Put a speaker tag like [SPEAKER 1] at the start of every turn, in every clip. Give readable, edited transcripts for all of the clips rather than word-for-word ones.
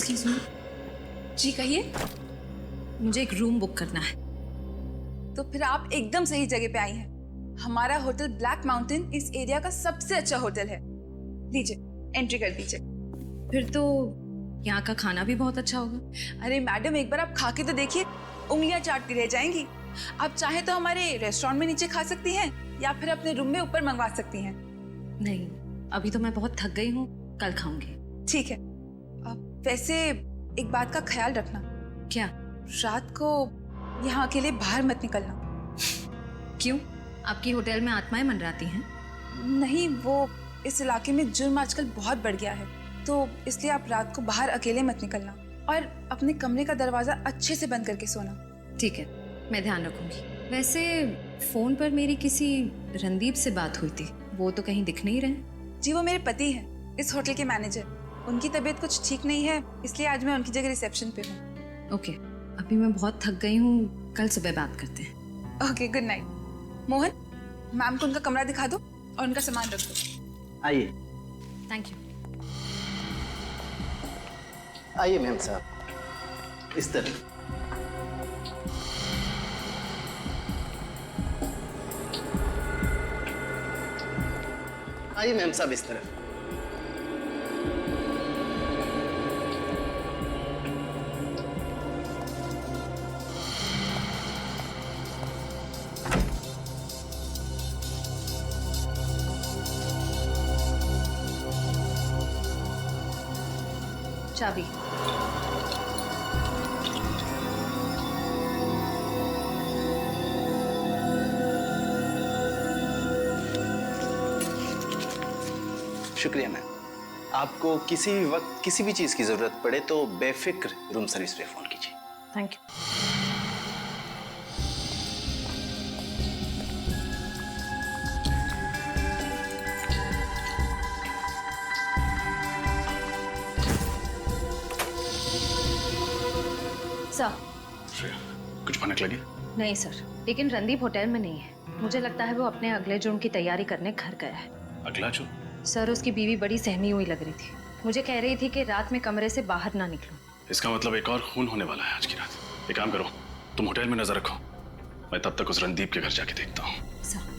[SPEAKER 1] Excuse me,
[SPEAKER 2] जी कहिए।
[SPEAKER 1] मुझे एक रूम बुक करना है।
[SPEAKER 2] तो फिर आप एकदम सही जगह पे आई हैं। हमारा होटल ब्लैक माउंटेन इस एरिया का सबसे अच्छा होटल है। लीजिए, एंट्री कर दीजिए।
[SPEAKER 1] फिर तो यहाँ का खाना भी बहुत अच्छा होगा।
[SPEAKER 2] अरे मैडम, एक बार आप खा के तो देखिए, उंगलियां चाटती रह जाएंगी। आप चाहे तो हमारे रेस्टोरेंट में नीचे खा सकती हैं या फिर अपने रूम में ऊपर मंगवा सकती हैं।
[SPEAKER 1] नहीं, अभी तो मैं बहुत थक गई हूँ, कल खाऊंगी।
[SPEAKER 2] ठीक है। वैसे एक बात का ख्याल रखना।
[SPEAKER 1] क्या?
[SPEAKER 2] रात को यहाँ अकेले बाहर मत निकलना।
[SPEAKER 1] क्यों? आपकी होटल में आत्माएं मंडराती हैं?
[SPEAKER 2] नहीं, वो इस इलाके में जुर्म आजकल बहुत बढ़ गया है, तो इसलिए आप रात को बाहर अकेले मत निकलना और अपने कमरे का दरवाजा अच्छे से बंद करके सोना।
[SPEAKER 1] ठीक है, मैं ध्यान रखूंगी। वैसे फोन पर मेरी किसी रणदीप से बात हुई थी, वो तो कहीं दिख नहीं रहे।
[SPEAKER 2] जी, वो मेरे पति हैं, इस होटल के मैनेजर। उनकी तबीयत कुछ ठीक नहीं है, इसलिए आज मैं उनकी जगह रिसेप्शन पे हूँ।
[SPEAKER 1] ओके, अभी मैं बहुत थक गई हूँ, कल सुबह बात करते हैं।
[SPEAKER 2] Okay, good night. Mohan, ma'am को उनका कमरा दिखा दो और उनका सामान रख दो।
[SPEAKER 3] आइए।
[SPEAKER 1] Thank you.
[SPEAKER 3] आइए मैम साहब, इस तरफ। आइए मैम साहब, इस तरफ।
[SPEAKER 1] चाबी।
[SPEAKER 3] शुक्रिया मैम। आपको किसी भी वक्त किसी भी चीज की जरूरत पड़े तो बेफिक्र रूम सर्विस पे फोन कीजिए।
[SPEAKER 1] Thank you. सर।
[SPEAKER 4] श्रेया, कुछ भनक लगी?
[SPEAKER 1] नहीं सर, लेकिन रणदीप होटल में नहीं है। मुझे लगता है वो अपने अगले जुर्म की तैयारी करने घर गया है।
[SPEAKER 4] अगला जो?
[SPEAKER 1] सर, उसकी बीवी बड़ी सहमी हुई लग रही थी। मुझे कह रही थी कि रात में कमरे से बाहर ना निकलो।
[SPEAKER 4] इसका मतलब एक और खून होने वाला है आज की रात। एक काम करो, तुम होटल में नजर रखो, मैं तब तक उस रणदीप के घर जाके देखता हूँ।
[SPEAKER 1] सर।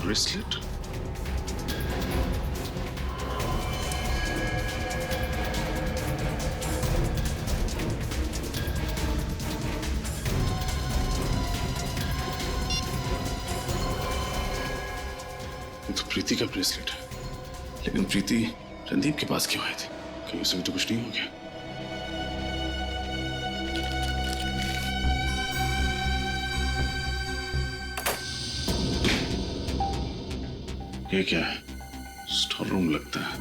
[SPEAKER 4] ब्रेसलेट? तो प्रीति का ब्रेसलेट है, लेकिन प्रीति रणदीप के पास क्यों आई थी? कहीं उसे भी तो कुछ नहीं हो गया? ये क्या है? स्टोर रूम लगता है।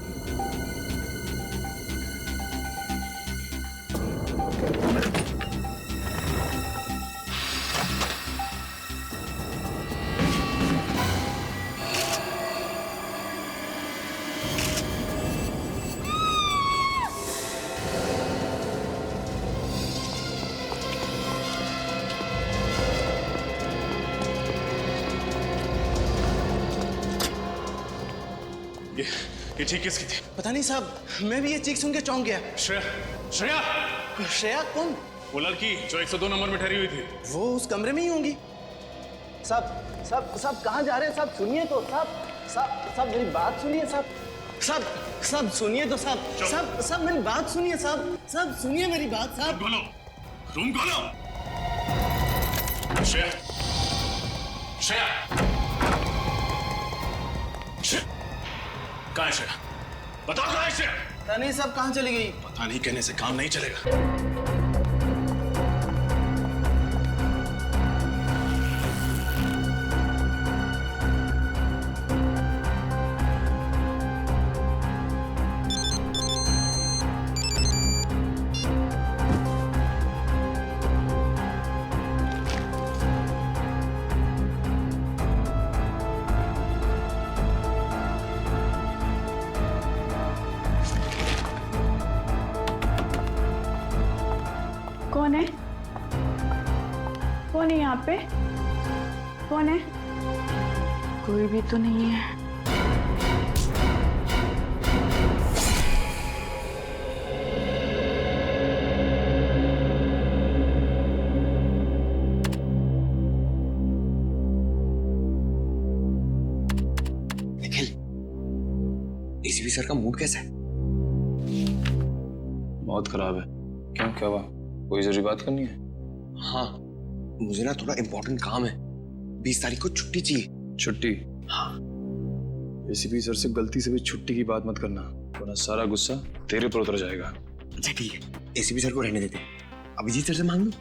[SPEAKER 4] ये चीख किसकी थी?
[SPEAKER 3] पता नहीं साहब, मैं भी ये चीख सुन के चौंक गया।
[SPEAKER 4] श्रेया, श्रेया,
[SPEAKER 3] श्रेया कौन?
[SPEAKER 4] वो लड़की जो 102 नंबर में ठहरी हुई थी।
[SPEAKER 3] वो उस कमरे में ही होंगी। साहब कहाँ जा रहे हैं साहब? सुनिए तो साहब मेरी बात सुनिए साहब सुनिए तो साहब मेरी बात सुनिए साहब सुनिए मेरी बात साहब।
[SPEAKER 4] रूम खोलो। श्रेया, श्रेया, कहाँ है श्रेया? बताओ कहाँ है श्रेया?
[SPEAKER 3] पता नहीं साहब कहाँ चली गई।
[SPEAKER 4] पता नहीं कहने से काम नहीं चलेगा।
[SPEAKER 5] कौन है? कौन है यहाँ पे? कौन है? कोई भी तो नहीं है।
[SPEAKER 6] निखिल, एसीपी सर का मूड कैसा है?
[SPEAKER 7] बहुत खराब है। क्यों, क्या हुआ? कोई जरूरी बात करनी है?
[SPEAKER 6] हाँ, मुझे ना थोड़ा इम्पोर्टेंट काम है। 20 तारीख को छुट्टी चाहिए।
[SPEAKER 7] छुट्टी?
[SPEAKER 6] हाँ।
[SPEAKER 7] एसीपी सर से गलती से भी छुट्टी की बात मत करना, वरना सारा गुस्सा तेरे पर उतर जाएगा।
[SPEAKER 6] अच्छा ठीक है, एसीपी सर को रहने देते हैं। अभिजीत सर से मांग लूं?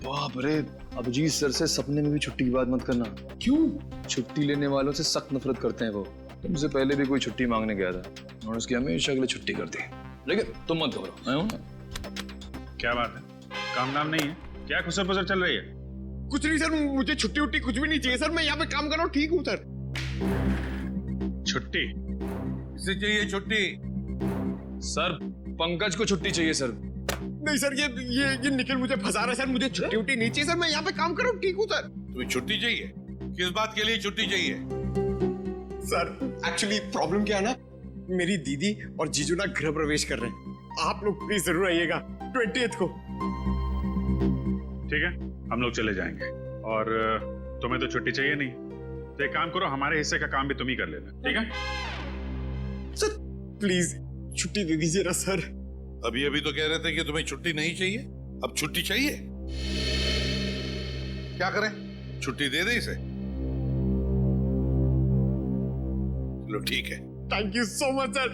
[SPEAKER 7] बाप रे, अभिजीत सर से सपने में भी छुट्टी की बात मत करना।
[SPEAKER 6] क्यों?
[SPEAKER 7] छुट्टी लेने वालों से सख्त नफरत करते हैं वो। तुमसे पहले भी कोई छुट्टी मांगने गया था और उसकी हमेशा के लिए छुट्टी कर दी। लेकिन तुम मत घबराओ, मैं हूं ना।
[SPEAKER 8] क्या बात है? काम नाम नहीं है क्या? खुसर पुसर चल रही है?
[SPEAKER 6] कुछ नहीं सर, मुझे छुट्टी उट्टी कुछ भी नहीं चाहिए सर। मैं यहाँ पे काम कर रहा हूँ, ठीक हूँ सर।
[SPEAKER 8] छुट्टी?
[SPEAKER 9] किसे चाहिए छुट्टी?
[SPEAKER 7] सर, पंकज को छुट्टी चाहिए सर।
[SPEAKER 6] नहीं सर, ये निखिल मुझे फंसा रहा है सर। मुझे छुट्टी उट्टी नहीं चाहिए सर। मैं यहाँ पे काम कर रहा हूँ, ठीक हूँ सर।
[SPEAKER 9] तुम्हें छुट्टी चाहिए? किस बात के लिए छुट्टी चाहिए?
[SPEAKER 6] सर एक्चुअली प्रॉब्लम क्या है ना, मेरी दीदी और जीजू ना गृह प्रवेश कर रहे हैं। आप लोग प्लीज जरूर आइएगा 20th को।
[SPEAKER 8] ठीक है, हम लोग चले जाएंगे। और तुम्हें तो छुट्टी चाहिए नहीं, तो एक काम करो, हमारे हिस्से का काम भी तुम ही कर लेना, ठीक है?
[SPEAKER 6] सर प्लीज छुट्टी दे दीजिए ना सर।
[SPEAKER 9] अभी तो कह रहे थे कि तुम्हें छुट्टी नहीं चाहिए, अब छुट्टी चाहिए। क्या करें, छुट्टी दे दे इसे? चलो ठीक है।
[SPEAKER 6] Thank you so much sir.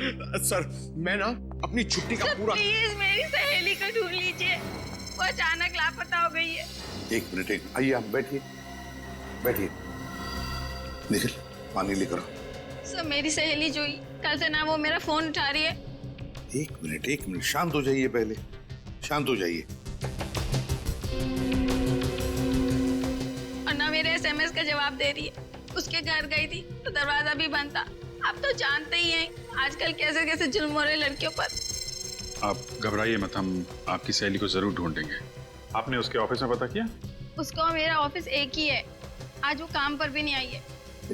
[SPEAKER 6] Sir मैं ना अपनी छुट्टी का पूरा।
[SPEAKER 5] प्लीज मेरी सहेली को ढूंढ लीजिए, वो अचानक लापता हो गई है।
[SPEAKER 9] एक मिनट, आइए आप बैठिए। निखिल, पानी लेकर आओ।
[SPEAKER 5] सर मेरी सहेली जोई, कल से ना वो मेरा फोन उठा रही है।
[SPEAKER 9] एक मिनट, शांत हो जाइए, पहले शांत हो जाइए।
[SPEAKER 5] और ना मेरे SMS का जवाब दे रही है। उसके घर गई थी तो दरवाजा भी बंद था। आप तो जानते ही हैं आजकल कैसे कैसे जुल्म हो रहे लड़कियों पर।
[SPEAKER 8] आप घबराइए मत, हम आपकी सहेली को जरूर ढूंढेंगे। आपने उसके ऑफिस में पता किया?
[SPEAKER 5] उसका और मेरा ऑफिस एक ही है। आज वो काम पर भी नहीं आई है।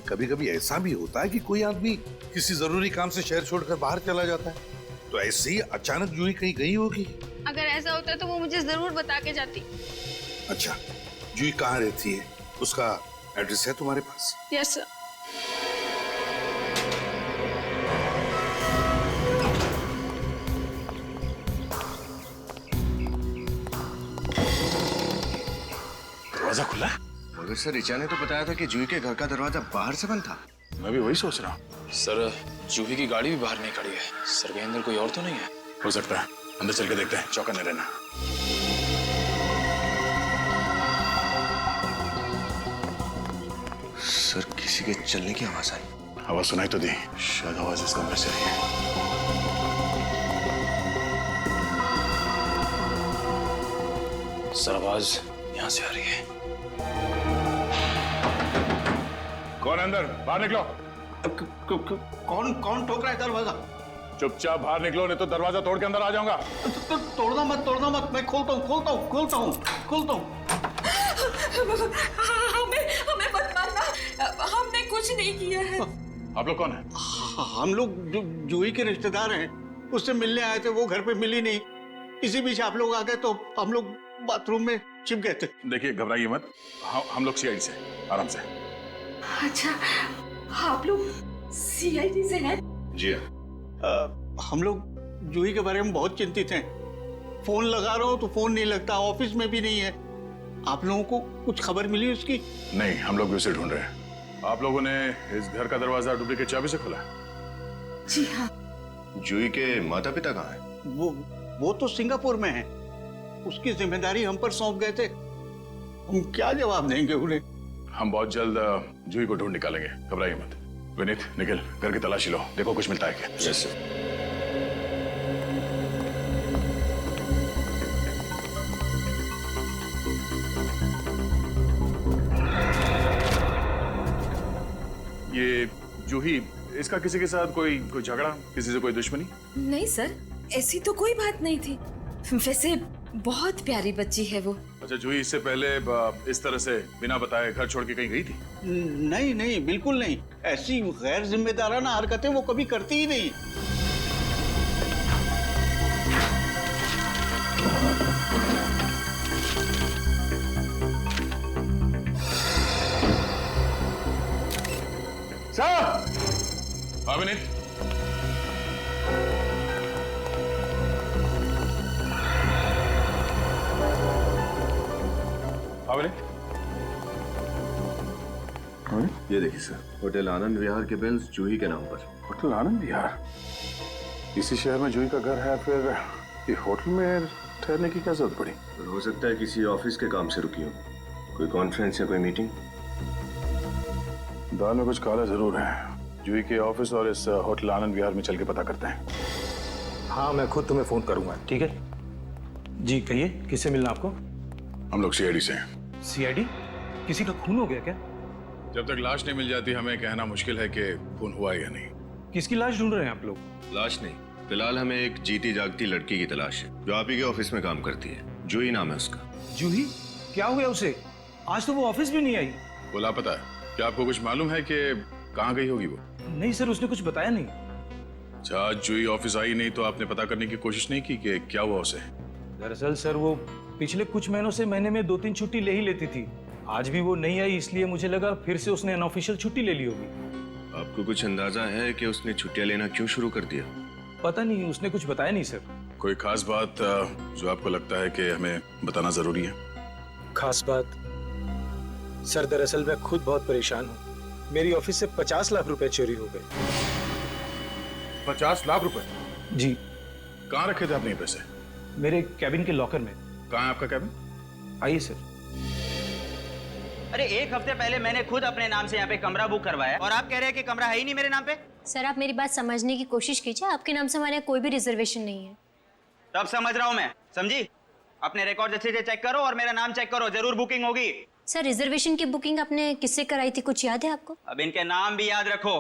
[SPEAKER 9] कभी कभी ऐसा भी होता है कि कोई आदमी किसी जरूरी काम से शहर छोड़कर बाहर चला जाता है, तो ऐसे ही अचानक जूही कहीं गई होगी।
[SPEAKER 5] अगर ऐसा होता तो वो मुझे जरूर बता के जाती।
[SPEAKER 9] अच्छा, जूही कहाँ रहती है? उसका एड्रेस है तुम्हारे पास?
[SPEAKER 5] Yes sir.
[SPEAKER 4] दरवाजा खुला?
[SPEAKER 6] मगर सर रिचा ने तो बताया था कि जूही के घर का दरवाजा बाहर से बंद था।
[SPEAKER 4] मैं भी वही सोच रहा हूँ।
[SPEAKER 7] सर, जूही की गाड़ी भी बाहर नहीं खड़ी है। सर के अंदर कोई और तो नहीं है?
[SPEAKER 4] हो सकता है, अंदर चल के देखते हैं, चौकन्ने रहना।
[SPEAKER 6] सर किसी के चलने की आवाज आई।
[SPEAKER 4] आवाज सुनाई तो दी, शायद आवाज इस कमरे से आई है।
[SPEAKER 7] सर आवाज यहाँ से आ रही है।
[SPEAKER 4] कौन अंदर? बाहर निकलो।
[SPEAKER 3] कौन ठोक रहा है दरवाजा?
[SPEAKER 4] चुपचाप बाहर निकलो, नहीं तो दरवाजा तोड़ के अंदर आ जाऊंगा।
[SPEAKER 3] तोड़ना मत, मैं खोलता हूँ।
[SPEAKER 5] हमें मत मारना, हमने कुछ नहीं किया है।
[SPEAKER 4] आप लोग कौन है?
[SPEAKER 10] हम लोग जूही के रिश्तेदार हैं, उससे मिलने आए थे, वो घर पे मिली नहीं। इसी बीच आप लोग आ गए तो हम लोग बाथरूम में छिप गए थे।
[SPEAKER 8] देखिए घबराइए मत, हम लोग सीआईडी से, आराम से।
[SPEAKER 11] अच्छा, आप लोग सीआईडी से हैं?
[SPEAKER 4] जी हाँ।
[SPEAKER 10] हम लोग जूही के बारे में बहुत चिंतित हैं। फोन लगा रहा हूँ तो फोन नहीं लगता, ऑफिस में भी नहीं है। आप लोगों को कुछ खबर मिली उसकी?
[SPEAKER 8] नहीं, हम लोग भी उसे ढूंढ रहे हैं। आप लोगों ने इस घर का दरवाजा डुप्लीकेट चाबी से खोला?
[SPEAKER 11] जी हाँ।
[SPEAKER 4] जूही के माता पिता कहाँ हैं?
[SPEAKER 10] वो तो सिंगापुर में है। उसकी जिम्मेदारी हम पर सौंप गए थे, हम क्या जवाब देंगे उन्हें?
[SPEAKER 8] हम बहुत जल्द जूही को ढूंढ निकालेंगे, घबराइए मत। विनीत, निखिल, घर की तलाशी लो, देखो कुछ मिलता है क्या।
[SPEAKER 4] Yes sir.
[SPEAKER 8] ये जूही, इसका किसी के साथ कोई झगड़ा, किसी से कोई दुश्मनी?
[SPEAKER 11] नहीं सर, ऐसी तो कोई बात नहीं थी। वैसे बहुत प्यारी बच्ची है वो।
[SPEAKER 8] अच्छा, जूही इससे पहले इस तरह से बिना बताए घर छोड़ के कहीं गई थी?
[SPEAKER 10] नहीं नहीं, बिल्कुल नहीं। ऐसी गैर जिम्मेदाराना हरकतें वो कभी करती ही नहीं।
[SPEAKER 8] हाँ विनीत। हाँ विनीत।
[SPEAKER 12] ये देखिए सर, होटल आनंद विहार के बिल्स जूही के नाम पर।
[SPEAKER 8] होटल आनंद विहार? इसी शहर में जूही का घर है, फिर ये होटल में ठहरने की क्या जरूरत पड़ी?
[SPEAKER 12] हो सकता है किसी ऑफिस के काम से रुकी हो, कोई कॉन्फ्रेंस या कोई मीटिंग।
[SPEAKER 8] दाल में कुछ काला जरूर है। जूही के ऑफिस और इस होटल आनंद विहार में चल के पता करते हैं।
[SPEAKER 13] हाँ, मैं खुद तुम्हें फोन करूंगा, ठीक है? जी कहिए, किससे मिलना आपको?
[SPEAKER 8] हम लोग सीआईडी से हैं।
[SPEAKER 13] सीआईडी? किसी का खून हो गया क्या?
[SPEAKER 8] जब तक लाश नहीं मिल जाती हमें कहना मुश्किल है कि खून हुआ या नहीं।
[SPEAKER 13] किसकी लाश ढूंढ रहे हैं आप लोग?
[SPEAKER 12] लाश नहीं, फिलहाल हमें एक जीती जागती लड़की की तलाश है जो आप ही के ऑफिस में काम करती है। जूही नाम है उसका।
[SPEAKER 13] जूही? क्या हो गया उसे? आज तो वो ऑफिस भी नहीं आई।
[SPEAKER 8] वो लापता है। क्या आपको कुछ मालूम है कि कहाँ गई होगी वो?
[SPEAKER 13] नहीं सर, उसने कुछ बताया नहीं।
[SPEAKER 8] अच्छा, आज जूही ऑफिस आई नहीं तो आपने पता करने की कोशिश नहीं की कि क्या हुआ उसे?
[SPEAKER 13] दरअसल सर, वो पिछले कुछ महीनों से महीने में 2-3 छुट्टी ले ही लेती थी। आज भी वो नहीं आई, इसलिए मुझे लगा फिर से उसने अनऑफिशियल छुट्टी ले ली होगी।
[SPEAKER 12] आपको कुछ अंदाजा है कि उसने छुट्टियां लेना क्यों शुरू कर दिया?
[SPEAKER 13] पता नहीं, उसने कुछ बताया नहीं सर।
[SPEAKER 8] कोई खास बात जो आपको लगता है कि हमें बताना जरूरी है?
[SPEAKER 13] खास बात? सर दरअसल मैं खुद बहुत परेशान हूँ। मेरी ऑफिस से 50 लाख रुपए चोरी हो गए।
[SPEAKER 8] 50 लाख रुपए?
[SPEAKER 13] जी।
[SPEAKER 8] कहाँ रखे थे आपने ये पैसे?
[SPEAKER 13] मेरे कैबिन के लॉकर में।
[SPEAKER 8] कहाँ है आपका कैबिन?
[SPEAKER 13] आइए सर।
[SPEAKER 14] अरे एक हफ्ते पहले मैंने खुद अपने नाम से यहाँ पे कमरा बुक करवाया और आप कह रहे हैं कि कमरा है ही नहीं मेरे नाम पे।
[SPEAKER 15] सर आप मेरी बात समझने की कोशिश कीजिए, आपके नाम से हमारे यहाँ कोई भी रिजर्वेशन नहीं है।
[SPEAKER 14] तब समझ रहा हूँ मैं, समझी? अपने रिकॉर्ड अच्छे से चेक करो और मेरा नाम चेक करो, जरूर बुकिंग होगी।
[SPEAKER 15] सर रिजर्वेशन की बुकिंग आपने किससे कराई थी, कुछ याद है आपको?
[SPEAKER 14] अब इनके नाम भी याद रखो।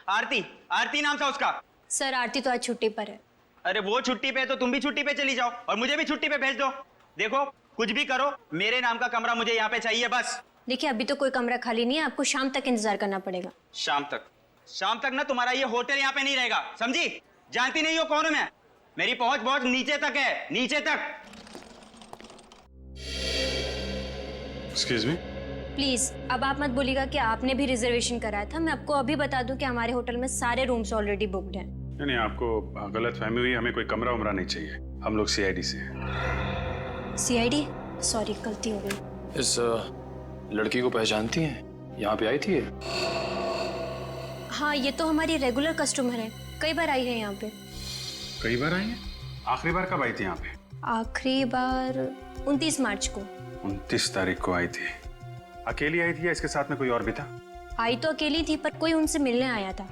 [SPEAKER 14] आरती, आरती नाम था उसका।
[SPEAKER 15] सर आरती तो आज छुट्टी पर है।
[SPEAKER 14] अरे वो छुट्टी पे तो तुम भी छुट्टी पे चली जाओ और मुझे भी छुट्टी पे भेज दो। देखो कुछ भी करो, मेरे नाम का कमरा मुझे यहाँ पे चाहिए बस।
[SPEAKER 15] देखिए अभी तो कोई कमरा खाली नहीं है, आपको शाम तक इंतजार करना पड़ेगा।
[SPEAKER 14] शाम तक? शाम तक ना तुम्हारा ये होटल यहाँ पे नहीं रहेगा, समझी? जानती नहीं हो कौन हूं मैं? मेरी पहुंच बहुत नीचे तक है, नीचे तक।
[SPEAKER 8] Excuse me?
[SPEAKER 15] प्लीज अब आप मत बोलिएगा कि आपने भी रिजर्वेशन कराया था। मैं आपको अभी बता दूं कि हमारे होटल में सारे रूम्स ऑलरेडी बुक्ड हैं।
[SPEAKER 8] नहीं, आपको गलत फहमी हुई, हमें कोई कमरा उमरा नहीं चाहिए। हम लोग सीआईडी से हैं।
[SPEAKER 15] सीआईडी? सॉरी गलती हो गई।
[SPEAKER 7] इस लड़की को पहचानती हैं? यहाँ पे आई थी ये?
[SPEAKER 15] हाँ ये तो हमारी रेगुलर कस्टमर है, कई बार आई है यहाँ पे।
[SPEAKER 8] कई बार आई है? आखिरी बार कब आई थी यहाँ पे?
[SPEAKER 15] आखिरी बार 29 मार्च को।
[SPEAKER 8] 29 तारीख को आई थी। अकेली आई थी या इसके साथ में कोई और भी था?
[SPEAKER 15] आई तो अकेली थी पर कोई उनसे मिलने आया था।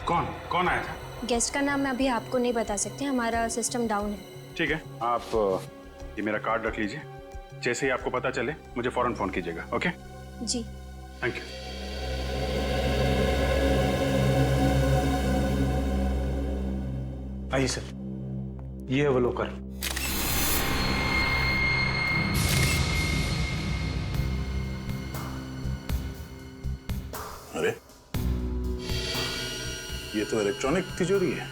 [SPEAKER 8] कौन कौन आया था?
[SPEAKER 15] गेस्ट का नाम मैं अभी आपको नहीं बता सकते, हमारा सिस्टम डाउन है।
[SPEAKER 8] ठीक है, आप ये मेरा कार्ड रख लीजिए, जैसे ही आपको पता चले मुझे फौरन फोन कीजिएगा। ओके
[SPEAKER 15] जी,
[SPEAKER 8] थैंक यू।
[SPEAKER 13] आइए सर, ये है वो लॉकर।
[SPEAKER 8] अरे
[SPEAKER 4] ये तो इलेक्ट्रॉनिक तिजोरी है,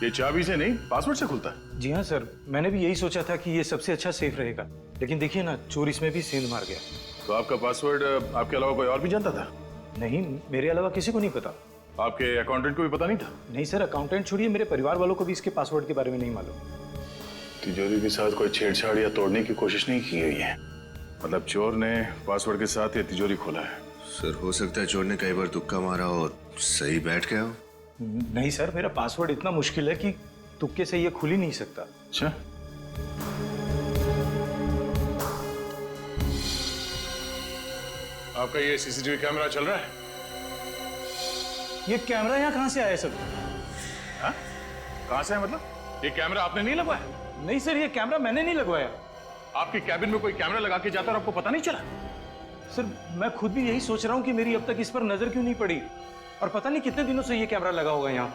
[SPEAKER 4] ये चाबी से नहीं पासवर्ड से खुलता है।
[SPEAKER 13] जी हाँ सर, मैंने भी यही सोचा था कि ये सबसे अच्छा सेफ रहेगा, लेकिन देखिए ना, चोर इसमें भी सेंध मार गया।
[SPEAKER 4] तो आपका पासवर्ड आपके अलावा कोई और भी जानता था?
[SPEAKER 13] नहीं, मेरे अलावा किसी को नहीं पता।
[SPEAKER 4] आपके अकाउंटेंट को भी पता नहीं था?
[SPEAKER 13] नहीं सर, अकाउंटेंट छोड़िए, मेरे परिवार वालों को भी इसके पासवर्ड के बारे में नहीं मालूम।
[SPEAKER 4] तिजोरी के साथ कोई छेड़छाड़ या तोड़ने की कोशिश नहीं की गई है, मतलब चोर ने पासवर्ड के साथ ये तिजोरी खोला है।
[SPEAKER 12] सर हो सकता है चोर ने कई बार तुक्का मारा और सही बैठ गया हो।
[SPEAKER 13] नहीं सर, मेरा पासवर्ड इतना मुश्किल है कि तुक्के से ये खुल ही नहीं सकता।
[SPEAKER 4] अच्छा, आपका ये सीसीटीवी कैमरा चल रहा है?
[SPEAKER 13] ये कैमरा यहाँ कहाँ से आया सर?
[SPEAKER 4] हाँ? कहाँ से है मतलब? ये कैमरा आपने नहीं लगवाया?
[SPEAKER 13] नहीं सर, ये कैमरा मैंने नहीं लगवाया।
[SPEAKER 4] आपकी कैबिन में कोई कैमरा लगा के जाता और आपको पता नहीं चला?
[SPEAKER 13] सर मैं खुद भी यही सोच रहा हूँ कि मेरी अब तक इस पर नजर क्यों नहीं पड़ी, और पता नहीं कितने दिनों से ये कैमरा लगा होगा यहाँ।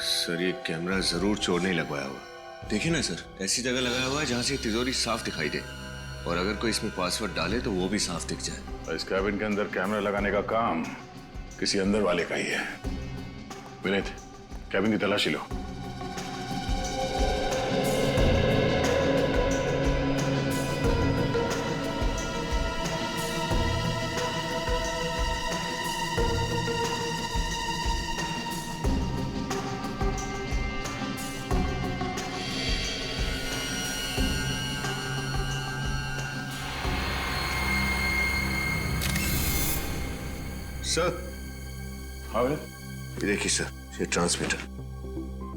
[SPEAKER 12] सर ये कैमरा जरूर चोर नहीं लगवाया हुआ। देखिए ना सर, ऐसी जगह लगाया हुआ है जहाँ से तिजोरी साफ दिखाई दे, और अगर कोई इसमें पासवर्ड डाले तो वो भी साफ दिख जाए।
[SPEAKER 4] इस कैबिन के अंदर कैमरा लगाने का काम किसी अंदर वाले का ही है। विनीत, कैबिन की तलाशी लो।
[SPEAKER 12] सर,
[SPEAKER 4] हाँ
[SPEAKER 12] ये देखिए सर, ये ट्रांसमीटर,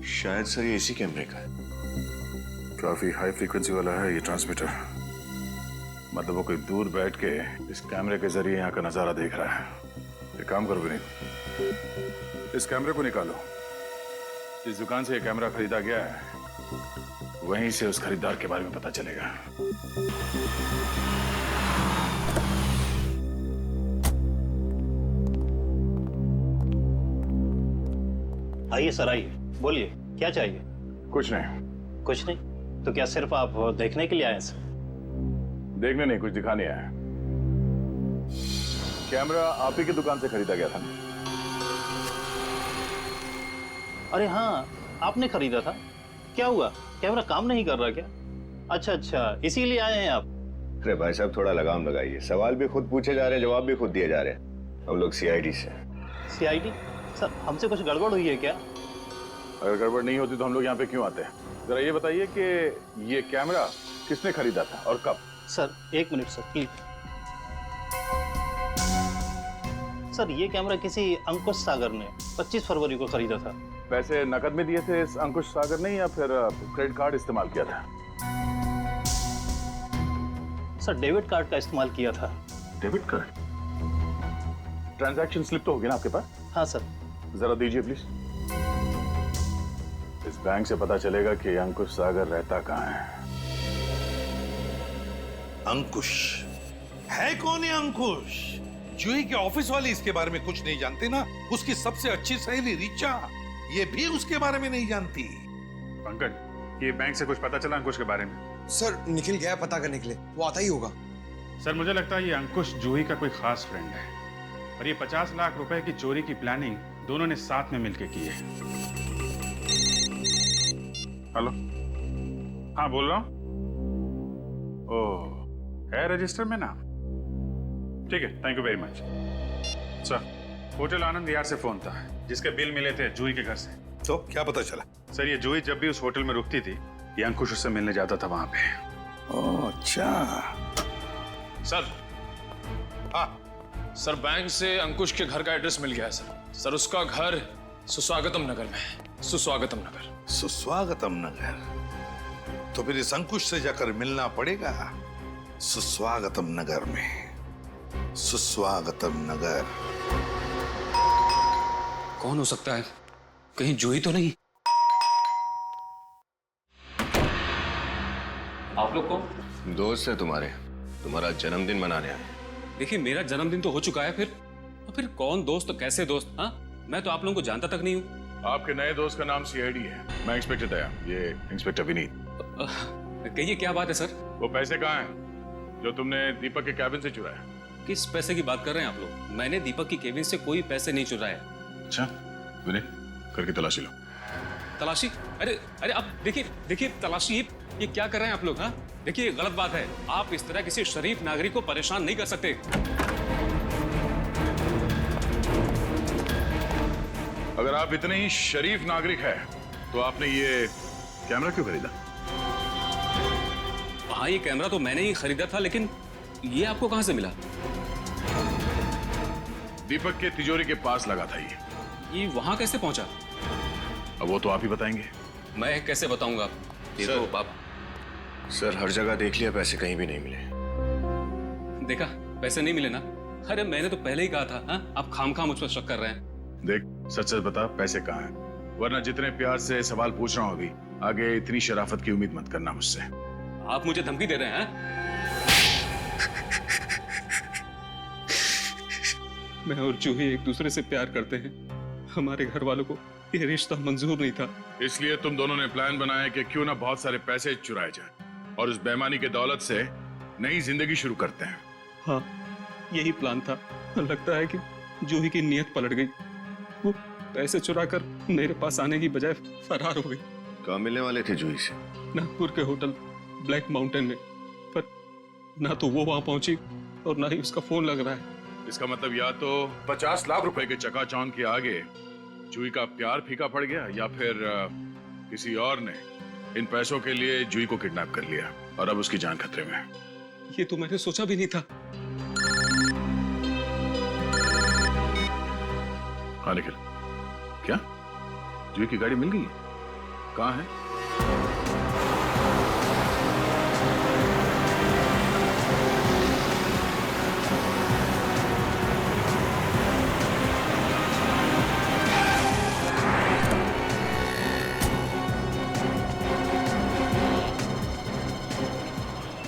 [SPEAKER 12] शायद सर ये इसी कैमरे का है।
[SPEAKER 4] काफी हाई फ्रीक्वेंसी वाला है ये ट्रांसमीटर, मतलब वो कोई दूर बैठ के इस कैमरे के जरिए यहाँ का नजारा देख रहा है। एक काम करो विनीत, इस कैमरे को निकालो। जिस दुकान से ये कैमरा खरीदा गया है वहीं से उस खरीदार के बारे में पता चलेगा।
[SPEAKER 16] आइए सर, आइए, बोलिए क्या चाहिए?
[SPEAKER 4] कुछ नहीं।
[SPEAKER 16] कुछ नहीं? तो क्या सिर्फ आप देखने के लिए आए सर?
[SPEAKER 4] देखने नहीं, कुछ दिखाने आया। कैमरा आप ही की दुकान से खरीदा गया था ना?
[SPEAKER 16] अरे हाँ, आपने खरीदा था। क्या हुआ, कैमरा काम नहीं कर रहा क्या? अच्छा अच्छा, इसीलिए आए हैं आप?
[SPEAKER 12] अरे भाई साहब थोड़ा लगाम लगाइए, सवाल भी खुद पूछे जा रहे हैं, जवाब भी खुद दिए जा रहे हैं। हम लोग सीआईडी से।
[SPEAKER 16] सीआईडी? सर हमसे कुछ गड़बड़ हुई है क्या?
[SPEAKER 4] अगर गड़बड़ नहीं होती तो हम लोग यहाँ पे क्यों आते हैं? जरा ये बताइए कि ये कैमरा किसने खरीदा था और कब?
[SPEAKER 16] Sir 1 minute sir please. Sir ये कैमरा किसी अंकुश सागर ने 25 फरवरी को खरीदा था।
[SPEAKER 4] पैसे नकद में दिए थे इस अंकुश सागर ने या फिर क्रेडिट कार्ड इस्तेमाल किया था?
[SPEAKER 16] सर डेबिट कार्ड का इस्तेमाल किया था।
[SPEAKER 4] Debit card? ट्रांजैक्शन स्लिप तो होगी ना आपके पास?
[SPEAKER 16] हाँ सर।
[SPEAKER 4] जरा दीजिए प्लीज। इस बैंक से पता चलेगा कि अंकुश सागर रहता कहाँ है।
[SPEAKER 9] अंकुश है कौन है? अंकुश जूही के ऑफिस वाले इसके बारे में कुछ नहीं जानते ना। उसकी सबसे अच्छी सहेली रिचा, ये भी उसके बारे में नहीं जानती।
[SPEAKER 8] पंकज, ये बैंक से कुछ पता चला अंकुश के बारे में?
[SPEAKER 6] सर निखिल गया पता करने के लिए, वो आता ही होगा।
[SPEAKER 8] सर मुझे लगता है ये अंकुश जूही का कोई खास फ्रेंड है, और ये 50 लाख रुपए की चोरी की प्लानिंग दोनों ने साथ में मिलकर की है। हेलो, हाँ बोल रहा हूँ। ओह, है रजिस्टर में नाम? ठीक है, thank you very much. Sir hotel Anand Vihar से फोन था, जिसके बिल मिले थे जूही के घर से।
[SPEAKER 9] तो क्या पता चला?
[SPEAKER 8] सर ये जूही जब भी उस होटल में रुकती थी, ये अंकुश उससे मिलने जाता था वहां पे।
[SPEAKER 9] ओह अच्छा।
[SPEAKER 7] सर, हाँ सर, बैंक से अंकुश के घर का एड्रेस मिल गया है सर। सर उसका घर सुस्वागतम नगर में है। सुस्वागतम नगर।
[SPEAKER 9] सुस्वागतम नगर? तो फिर इस अंकुश से जाकर मिलना पड़ेगा सुस्वागतम नगर में। सुस्वागतम नगर
[SPEAKER 17] कौन हो सकता है? कहीं जूही तो नहीं? आप लोग कौन?
[SPEAKER 12] दोस्त है तुम्हारा जन्मदिन मनाने आए।
[SPEAKER 17] देखिए मेरा जन्मदिन तो हो चुका है, फिर कौन दोस्त तो कैसे दोस्त? हाँ, मैं तो आप लोगों को जानता तक नहीं हूँ।
[SPEAKER 4] आपके नए दोस्त का नाम सीआईडी है। मैं इंस्पेक्टर दया, ये इंस्पेक्टर विनीत।
[SPEAKER 17] कहिए क्या बात है सर?
[SPEAKER 4] वो पैसे कहाँ हैं जो तुमने दीपक के कैबिन से चुराया?
[SPEAKER 17] किस पैसे की बात कर रहे हैं आप लोग? मैंने दीपक की केबिन से कोई पैसे नहीं चुराए।
[SPEAKER 4] अच्छा विनीत, करके तलाशी लो।
[SPEAKER 17] तलाशी? अरे अरे अब देखिए देखिए तलाशी, ये क्या कर रहे हैं आप लोग? हाँ देखिए, गलत बात है। आप इस तरह किसी शरीफ नागरिक को परेशान नहीं कर सकते।
[SPEAKER 4] अगर आप इतने ही शरीफ नागरिक हैं, तो आपने ये कैमरा क्यों खरीदा?
[SPEAKER 17] हाँ, ये कैमरा तो मैंने ही खरीदा था, लेकिन ये आपको कहां से मिला?
[SPEAKER 4] दीपक के तिजोरी के पास लगा था
[SPEAKER 17] ये वहां कैसे पहुंचा?
[SPEAKER 4] अब वो तो आप ही बताएंगे।
[SPEAKER 17] मैं कैसे बताऊंगा?
[SPEAKER 12] देखो बाप, सर हर जगह देख लिया, पैसे कहीं भी नहीं मिले।
[SPEAKER 17] देखा, पैसे नहीं मिले ना? अरे मैंने तो पहले ही कहा था। हाँ, आप खामखा मुझ पर शक कर रहे हैं।
[SPEAKER 4] देख, सच सच बता, पैसे कहाँ हैं? वरना जितने प्यार से सवाल पूछ रहा हूँ अभी, आगे इतनी शराफत की उम्मीद मत करना मुझसे।
[SPEAKER 17] आप मुझे धमकी दे रहे हैं? मैं और जूही एक दूसरे से प्यार करते हैं। हमारे घर वालों को ये रिश्ता मंजूर नहीं था।
[SPEAKER 4] इसलिए तुम दोनों ने प्लान बनाया कि क्यों ना बहुत सारे पैसे चुराए जाए और उस बेईमानी के दौलत से नई जिंदगी शुरू करते हैं।
[SPEAKER 17] हाँ, यही प्लान था। लगता है कि जूही की नीयत पलट गई। वो पैसे चुराकर मेरे पास आने की बजाय फरार हो गई।
[SPEAKER 12] कहाँ मिलने वाले थे जूही से?
[SPEAKER 17] नागपुर के होटल ब्लैक माउंटेन में, पर ना तो वो वहां पहुंची और ना ही उसका फोन लग रहा है।
[SPEAKER 4] इसका मतलब या तो 50 लाख रुपए के चकाचौंध के आगे जूही का प्यार फीका पड़ गया, या फिर किसी और ने इन पैसों के लिए जूही को किडनैप कर लिया और अब उसकी जान खतरे में है।
[SPEAKER 17] ये तो मैंने सोचा भी नहीं था।
[SPEAKER 4] हाँ निखिल, क्या जूही की गाड़ी मिल गई? कहाँ है?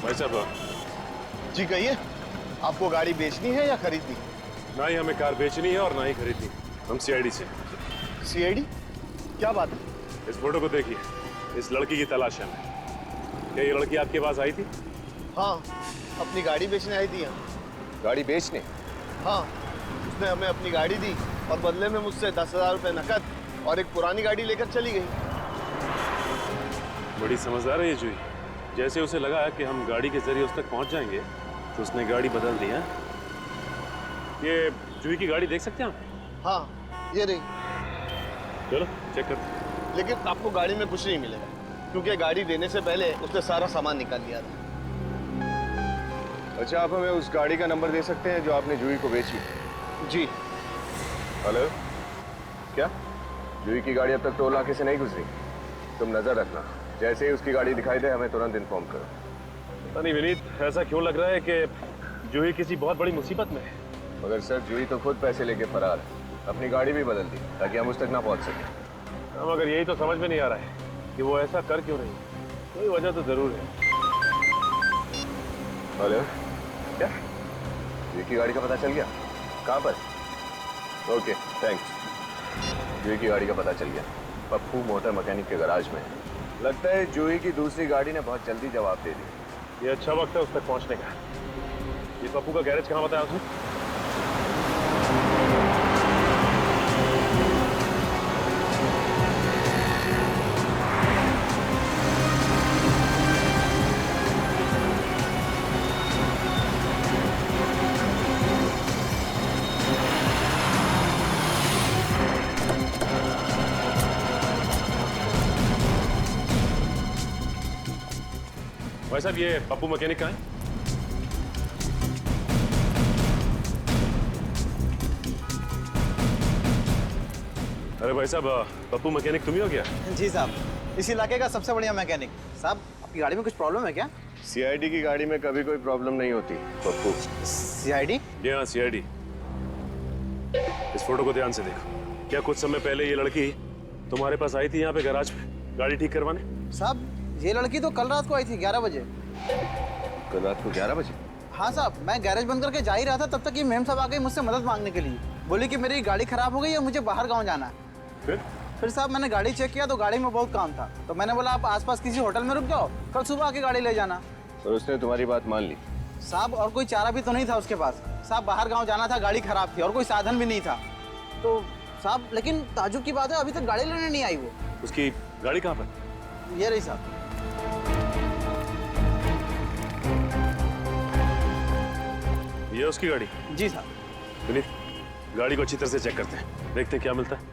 [SPEAKER 6] भाई साहब
[SPEAKER 3] जी कहिए, आपको गाड़ी बेचनी है या खरीदनी?
[SPEAKER 6] ना ही हमें कार बेचनी है और ना ही खरीदनी। हम सीआईडी से।
[SPEAKER 3] सीआईडी? क्या बात है?
[SPEAKER 6] इस फोटो को देखिए, इस लड़की की तलाश है। क्या ये लड़की आपके पास आई थी?
[SPEAKER 3] हाँ, अपनी गाड़ी बेचने आई थी यहाँ।
[SPEAKER 6] गाड़ी बेचने?
[SPEAKER 3] हाँ, उसने हमें अपनी गाड़ी दी और बदले में मुझसे 10,000 रुपए नकद और एक पुरानी गाड़ी लेकर चली गई।
[SPEAKER 6] बड़ी समझदार है ये जूही। जैसे उसे लगा कि हम गाड़ी के जरिए उस तक पहुंच जाएंगे, तो उसने गाड़ी बदल दी है। ये जूही की गाड़ी देख सकते हैं आप?
[SPEAKER 3] हाँ, ये रही।
[SPEAKER 6] चलो चेक कर।
[SPEAKER 3] लेकिन आपको गाड़ी में कुछ नहीं मिलेगा, क्योंकि गाड़ी देने से पहले उसने सारा सामान निकाल लिया था।
[SPEAKER 12] अच्छा, आप हमें उस गाड़ी का नंबर दे सकते हैं जो आपने जूही को बेची?
[SPEAKER 3] जी।
[SPEAKER 12] हेलो, क्या जूही की गाड़ी अब तक टोल नाके से नहीं गुजरी? तुम नजर रखना, जैसे ही उसकी गाड़ी दिखाई दे हमें तुरंत इन्फॉर्म करो।
[SPEAKER 6] पता नहीं विनीत, ऐसा क्यों लग रहा है कि जूही किसी बहुत बड़ी मुसीबत में है।
[SPEAKER 12] मगर सर, जूही तो खुद पैसे लेके फरार है, अपनी गाड़ी भी बदल दी ताकि हम उस तक ना पहुंच सके।
[SPEAKER 6] मगर यही तो समझ में नहीं आ रहा है कि वो ऐसा कर क्यों रही है। कोई वजह तो जरूर है।
[SPEAKER 12] हेलो, क्या जूही की गाड़ी का पता चल गया? कहाँ पर? Okay thanks. जूही की गाड़ी का पता चल गया, पप्पू मोटर मैकेनिक के गराज में। लगता है जूही की दूसरी गाड़ी ने बहुत जल्दी जवाब दे दिया।
[SPEAKER 6] ये अच्छा वक्त है उस तक पहुंचने का। ये पप्पू का गैरेज कहाँ बताया उसने? भाई साहब, ये पप्पू मैकेनिक कहाँ है? अरे भाई साहब, पप्पू मैकेनिक तुम ही हो क्या?
[SPEAKER 3] जी साहब, इस इलाके का सबसे बढ़िया मैकेनिक। साहब, आपकी गाड़ी में कुछ प्रॉब्लम है क्या?
[SPEAKER 12] सीआईडी की गाड़ी में कभी कोई प्रॉब्लम नहीं होती पप्पू।
[SPEAKER 3] सीआईडी?
[SPEAKER 6] जी हाँ, सीआईडी। इस फोटो को ध्यान से देखो। क्या कुछ समय पहले ये लड़की तुम्हारे पास आई थी यहाँ पे गैराज पे गाड़ी ठीक करवाने?
[SPEAKER 3] साहब, ये लड़की तो कल रात को आई थी 11 बजे।
[SPEAKER 12] कल रात को 11 बजे?
[SPEAKER 3] हाँ साहब, मैं गैरेज बंद करके जा ही रहा था, तब तक ये मैम साहब आ गई मुझसे मदद मांगने के लिए। बोली कि मेरी गाड़ी खराब हो गई है, मुझे बाहर गाँव जाना है। फिर साहब मैंने गाड़ी चेक किया तो गाड़ी में बहुत काम था, तो मैंने बोला आप आसपास किसी होटल में रुक जाओ, कल सुबह आके गाड़ी ले जाना।
[SPEAKER 12] और उसने तुम्हारी बात मान ली?
[SPEAKER 3] साहब, और कोई चारा भी तो नहीं था उसके पास। साहब, बाहर गाँव जाना था, गाड़ी खराब थी और कोई साधन भी नहीं था। तो साहब लेकिन ताजुब की बात है, अभी तक गाड़ी लेने नहीं आई वो।
[SPEAKER 6] उसकी गाड़ी कहाँ पर?
[SPEAKER 3] ये रही साहब।
[SPEAKER 6] ये उसकी गाड़ी?
[SPEAKER 3] जी साहब।
[SPEAKER 6] विनीत, गाड़ी को अच्छी तरह से चेक करते हैं, देखते हैं क्या मिलता है।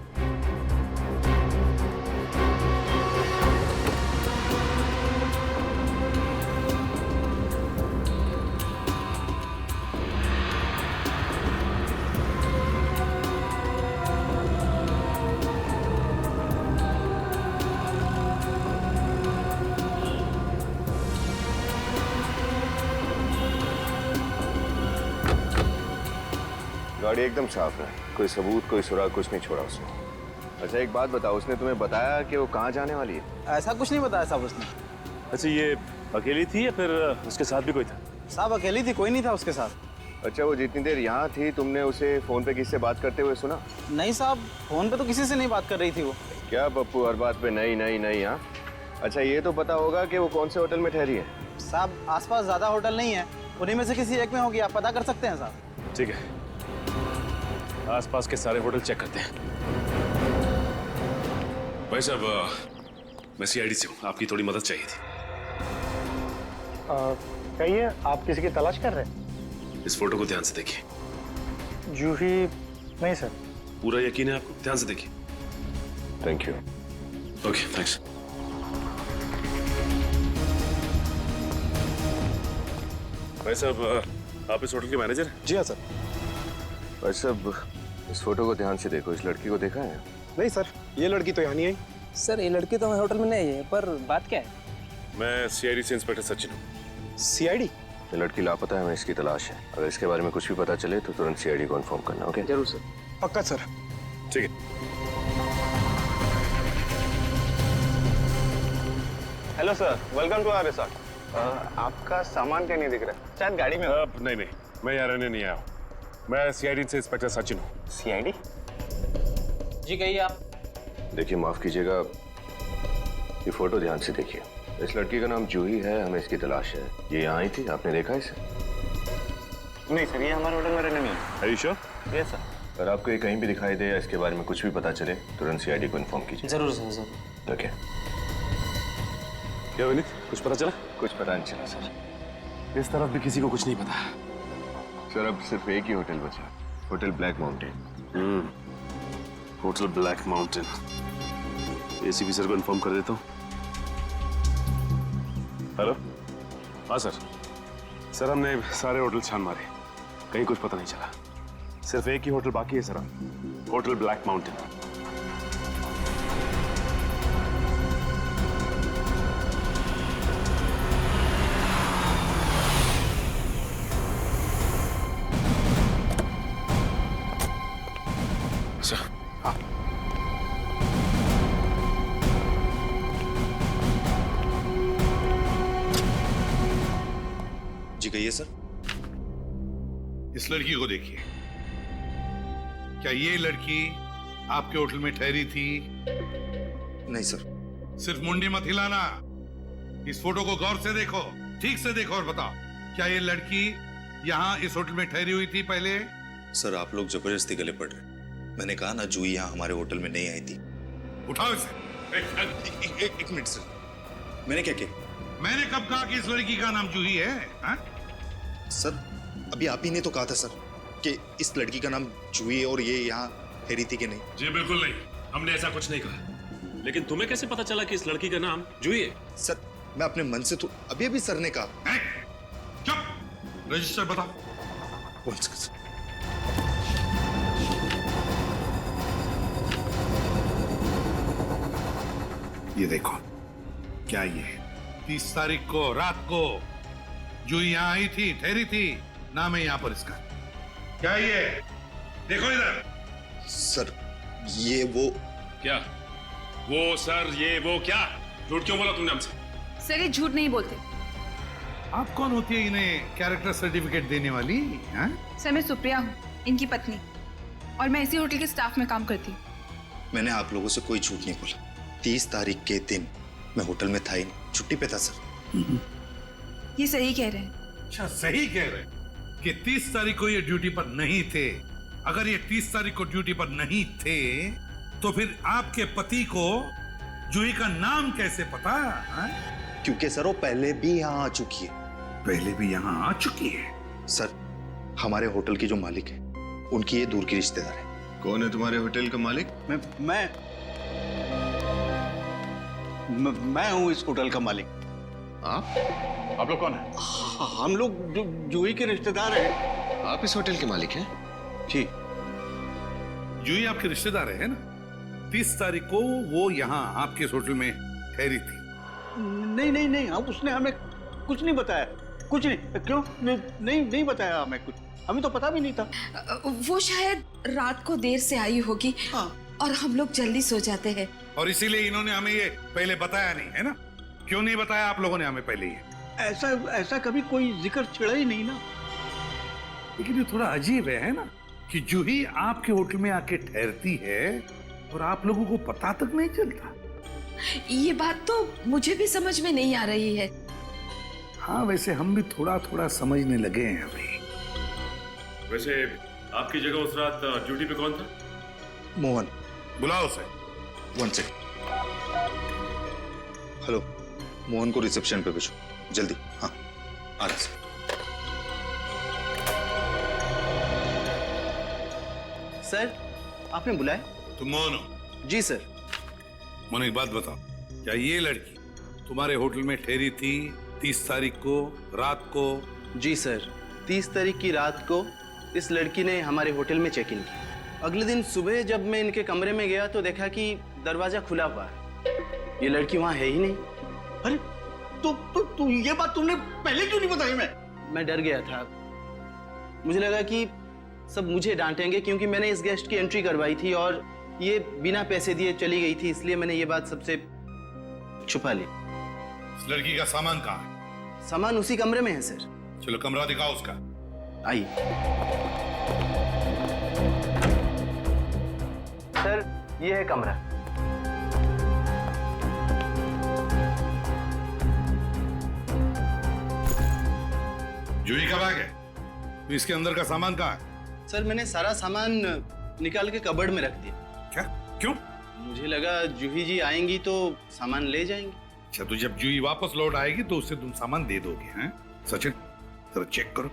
[SPEAKER 12] गाड़ी एकदम साफ है, कोई सबूत कोई सुराग कुछ नहीं छोड़ा उसने। अच्छा एक बात बताओ, उसने तुम्हें बताया कि वो कहाँ जाने वाली है?
[SPEAKER 3] ऐसा कुछ नहीं बताया साहब उसने।
[SPEAKER 6] अच्छा ये अकेली थी या फिर उसके साथ भी कोई था?
[SPEAKER 3] साहब अकेली थी, कोई नहीं था उसके साथ।
[SPEAKER 12] अच्छा वो जितनी देर यहाँ थी तुमने उसे फोन पे किससे बात करते हुए सुना?
[SPEAKER 3] नहीं साहब, फोन पे तो किसी से नहीं बात कर रही थी वो।
[SPEAKER 12] क्या पप्पू हर बात पे नहीं नहीं नहीं? हाँ अच्छा ये तो पता होगा कि वो कौन से होटल में ठहरी है?
[SPEAKER 3] साहब आसपास ज्यादा होटल नहीं है, उन्हीं में से किसी एक में होगी, आप पता कर सकते हैं साहब।
[SPEAKER 6] ठीक है, आसपास के सारे होटल चेक करते हैं।
[SPEAKER 17] भाई साहब मैं सीआईडी से हूँ, आपकी थोड़ी मदद चाहिए थी।
[SPEAKER 10] कहिए, आप किसी की तलाश कर रहे हैं?
[SPEAKER 17] इस फोटो को ध्यान से देखिए।
[SPEAKER 10] जूही नहीं सर।
[SPEAKER 17] पूरा यकीन है आपको? ध्यान से देखिए।
[SPEAKER 12] Thank you.
[SPEAKER 17] Okay thanks. भाई साहब आप इस होटल के मैनेजर हैं?
[SPEAKER 18] जी हाँ सर।
[SPEAKER 12] भाई साहब इस फोटो को ध्यान से देखो, इस लड़की को देखा है?
[SPEAKER 18] नहीं सर, ये लड़की तो यहाँ नहीं आई।
[SPEAKER 19] सर ये लड़की तो हमारे होटल में नहीं है, पर बात क्या है?
[SPEAKER 17] मैं सीआईडी से इंस्पेक्टर सचिन हूँ।
[SPEAKER 18] सीआईडी?
[SPEAKER 12] ये लड़की लापता है, हमें इसकी तलाश है। अगर इसके बारे में कुछ भी पता चले तो तुरंत सीआईडी को इन्फॉर्म करना। ओके?
[SPEAKER 19] जरूर सर।
[SPEAKER 18] पक्का सर।
[SPEAKER 17] ठीक है।
[SPEAKER 10] Hello sir, welcome to our resort. आपका सामान क्या नहीं दिख रहा है? शायद गाड़ी में हो।
[SPEAKER 6] नहीं, मैं यहाँ रहने नहीं आया हूँ। मैं सीआईडी से इंस्पेक्टर सचिन हूँ।
[SPEAKER 10] सीआईडी?
[SPEAKER 19] जी कहिए आप।
[SPEAKER 12] देखिए माफ कीजिएगा, ये फोटो ध्यान से देखिए। इस लड़की का नाम जूही है, हमें इसकी तलाश है। ये यहाँ आई थी, आपने देखा इसे?
[SPEAKER 10] नहीं सर, ये हमारे होटल में रहने नहीं है।
[SPEAKER 12] Are you sure?
[SPEAKER 10] Yes sir.
[SPEAKER 12] अगर आपको ये कहीं भी दिखाई दे या इसके बारे में कुछ भी पता चले तुरंत सीआईडी को इन्फॉर्म कीजिए।
[SPEAKER 19] जरूर सर, जरूर।
[SPEAKER 12] ओके।
[SPEAKER 6] क्या विनीत, कुछ पता चला?
[SPEAKER 12] कुछ पता नहीं चला सर।
[SPEAKER 6] इस तरफ भी किसी को कुछ नहीं पता।
[SPEAKER 12] सर अब सिर्फ एक ही होटल बचा, hotel black mountain.
[SPEAKER 6] Hotel black mountain. ACP sir को इन्फॉर्म कर देता हूँ। हेलो? हाँ सर हमने सारे होटल छान मारे, कहीं कुछ पता नहीं चला। सिर्फ एक ही होटल बाकी है सर, होटल ब्लैक माउंटेन।
[SPEAKER 7] जी कहिए सर।
[SPEAKER 9] इस लड़की को देखिए, क्या ये लड़की आपके होटल में ठहरी थी?
[SPEAKER 7] नहीं सर।
[SPEAKER 9] सिर्फ मुंडी मत हिलाना, इस फोटो को गौर से देखो, ठीक से देखो और बताओ, क्या ये लड़की यहाँ इस होटल में ठहरी हुई थी पहले?
[SPEAKER 7] सर आप लोग जबरदस्ती गले पड़ रहे। मैंने कहा ना जूही यहाँ हमारे होटल में नहीं आई थी।
[SPEAKER 9] उठाओ इसे।
[SPEAKER 7] एक मिनट सर, मैंने क्या किया?
[SPEAKER 9] मैंने कब कहा कि इस लड़की का नाम जूही है? हा?
[SPEAKER 7] सर अभी आप ही ने तो कहा था सर कि इस लड़की का नाम जूही है और ये यहाँ ठहरी थी कि नहीं?
[SPEAKER 17] जी बिल्कुल नहीं, हमने ऐसा कुछ नहीं कहा। लेकिन तुम्हें कैसे पता चला कि इस लड़की का नाम जूही है?
[SPEAKER 7] सर मैं अपने मन से तो अभी सर ने कहा।
[SPEAKER 9] चुप, रजिस्टर बताओ। ये देखो, क्या ये 30 तारीख को रात को जो यहाँ आई थी, ठहरी थी, नाम है यहाँ पर इसका। क्या ये देखो इधर।
[SPEAKER 7] सर ये वो
[SPEAKER 17] क्या? वो सर ये वो क्या? झूठ क्यों बोला तुमने हमसे?
[SPEAKER 2] सर ये झूठ नहीं बोलते।
[SPEAKER 9] आप कौन होती है इन्हें कैरेक्टर सर्टिफिकेट देने वाली? हाँ?
[SPEAKER 2] सर मैं सुप्रिया हूँ, इनकी पत्नी, और मैं इसी होटल के स्टाफ में काम करती हूँ।
[SPEAKER 7] मैंने आप लोगों से कोई झूठ नहीं बोला। 30 तारीख के दिन मैं होटल में था ही नहीं, छुट्टी पे था सर।
[SPEAKER 2] ये सही कह रहे हैं।
[SPEAKER 9] अच्छा सही कह रहे हैं कि 30 तारीख को ये ड्यूटी पर नहीं थे, अगर ये 30 तारीख को ड्यूटी पर नहीं थे तो फिर आपके पति को जूही का नाम कैसे पता?
[SPEAKER 20] क्योंकि सर वो पहले भी यहाँ आ चुकी है।
[SPEAKER 9] पहले भी यहाँ आ चुकी है?
[SPEAKER 20] सर हमारे होटल की जो मालिक है उनकी ये दूर की रिश्तेदार है।
[SPEAKER 12] कौन है तुम्हारे होटल का मालिक?
[SPEAKER 10] मैं हूँ इस होटल का मालिक।
[SPEAKER 12] आप लोग कौन है?
[SPEAKER 10] हम लोग जूही के रिश्तेदार हैं।
[SPEAKER 12] आप इस होटल के मालिक हैं?
[SPEAKER 10] जी।
[SPEAKER 9] जूही आपके रिश्तेदार है ना? 30 तारीख को वो यहाँ आपके होटल में ठहरी थी।
[SPEAKER 10] नहीं, अब उसने हमें कुछ नहीं बताया। कुछ नहीं। क्यों? नहीं बताया हमें कुछ। हमें तो पता भी नहीं था।
[SPEAKER 11] वो शायद रात को देर से आई होगी और हम लोग जल्दी सो जाते हैं।
[SPEAKER 9] और इसीलिए इन्होंने हमें ये पहले बताया नहीं, है ना? क्यों नहीं बताया आप लोगों ने हमें पहले ये?
[SPEAKER 10] ऐसा कभी कोई जिक्र छिड़ा ही नहीं ना।
[SPEAKER 9] लेकिन ये थोड़ा अजीब है ना, कि जूही आपके होटल में आके ठहरती है और आप लोगों को पता तक नहीं चलता।
[SPEAKER 11] ये बात तो मुझे भी समझ में नहीं आ रही है।
[SPEAKER 9] हाँ, वैसे हम भी थोड़ा थोड़ा समझने लगे हैं अभी।
[SPEAKER 6] वैसे आपकी जगह उस रात ड्यूटी पे कौन था?
[SPEAKER 20] मोहन।
[SPEAKER 9] बुलाओ उसे।
[SPEAKER 20] 1 सेकंड। हेलो, मोहन को रिसेप्शन पे भेजो जल्दी। हाँ, आ रहा है।
[SPEAKER 3] सर, आपने बुलाया?
[SPEAKER 9] तुम मोहन हो?
[SPEAKER 3] जी सर।
[SPEAKER 9] मोहन, एक बात बताओ, क्या ये लड़की तुम्हारे होटल में ठहरी थी 30 तारीख को रात को?
[SPEAKER 3] जी सर, 30 तारीख की रात को इस लड़की ने हमारे होटल में चेक इन किया। अगले दिन सुबह जब मैं इनके कमरे में गया तो देखा कि दरवाजा खुला हुआ है। ये लड़की वहाँ है ही नहीं।
[SPEAKER 10] अरे तो ये बात तुमने पहले क्यों नहीं बताई?
[SPEAKER 3] मैं डर गया था। मुझे लगा कि सब मुझे डांटेंगे क्योंकि मैंने इस गेस्ट की एंट्री करवाई थी और ये बिना पैसे दिए चली गई थी, इसलिए मैंने ये बात सबसे छुपा ली।
[SPEAKER 9] इस लड़की का सामान कहाँ है?
[SPEAKER 3] सामान उसी कमरे में है सर।
[SPEAKER 9] चलो कमरा दिखाओ उसका।
[SPEAKER 3] आइए सर, ये है कमरा।
[SPEAKER 9] जूही का बैग है? तो इसके अंदर का सामान कहाँ है?
[SPEAKER 3] सर, मैंने सारा सामान निकाल के कबर्ड में रख दिया।
[SPEAKER 9] क्या? क्यों?
[SPEAKER 3] मुझे लगा जूही जी आएंगी तो सामान ले जाएंगे।
[SPEAKER 9] अच्छा, तो जब जूही वापस लौट आएगी तो उसे तुम सामान दे दोगे? हैं सचिन, जरा चेक करो।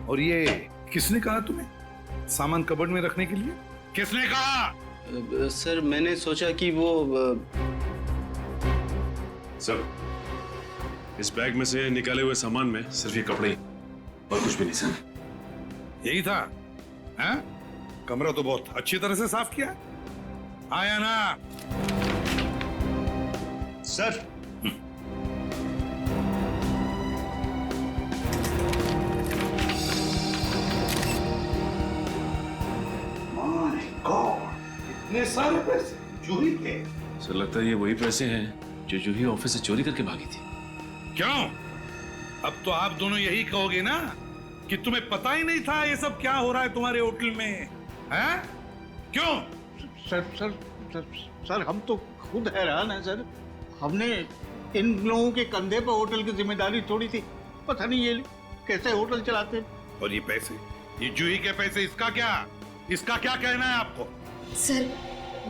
[SPEAKER 9] और ये किसने कहा तुम्हें सामान कबर्ड में रखने के लिए? किसने कहा?
[SPEAKER 3] सर, मैंने सोचा कि वो
[SPEAKER 6] सर, इस बैग में से निकाले हुए सामान में सिर्फ ये कपड़े और कुछ भी नहीं सर।
[SPEAKER 9] यही था? हैं? कमरा तो बहुत अच्छी तरह से साफ किया। आया ना
[SPEAKER 20] सर?
[SPEAKER 9] माय गॉड, इतने सारे पैसे जूही के?
[SPEAKER 6] सर, लगता है ये वही पैसे हैं जो जूही ऑफिस से चोरी करके भागी थी।
[SPEAKER 9] क्यों? अब तो आप दोनों यही कहोगे ना कि तुम्हें पता ही नहीं था ये सब क्या हो रहा है तुम्हारे होटल में, हैं? क्यों?
[SPEAKER 10] सर हम तो खुद हैरान हैं सर। हमने इन लोगों के कंधे पर होटल की जिम्मेदारी छोड़ी थी। पता नहीं ये कैसे होटल चलाते।
[SPEAKER 9] और ये पैसे, ये जूही के पैसे, इसका क्या कहना है आपको?
[SPEAKER 11] सर,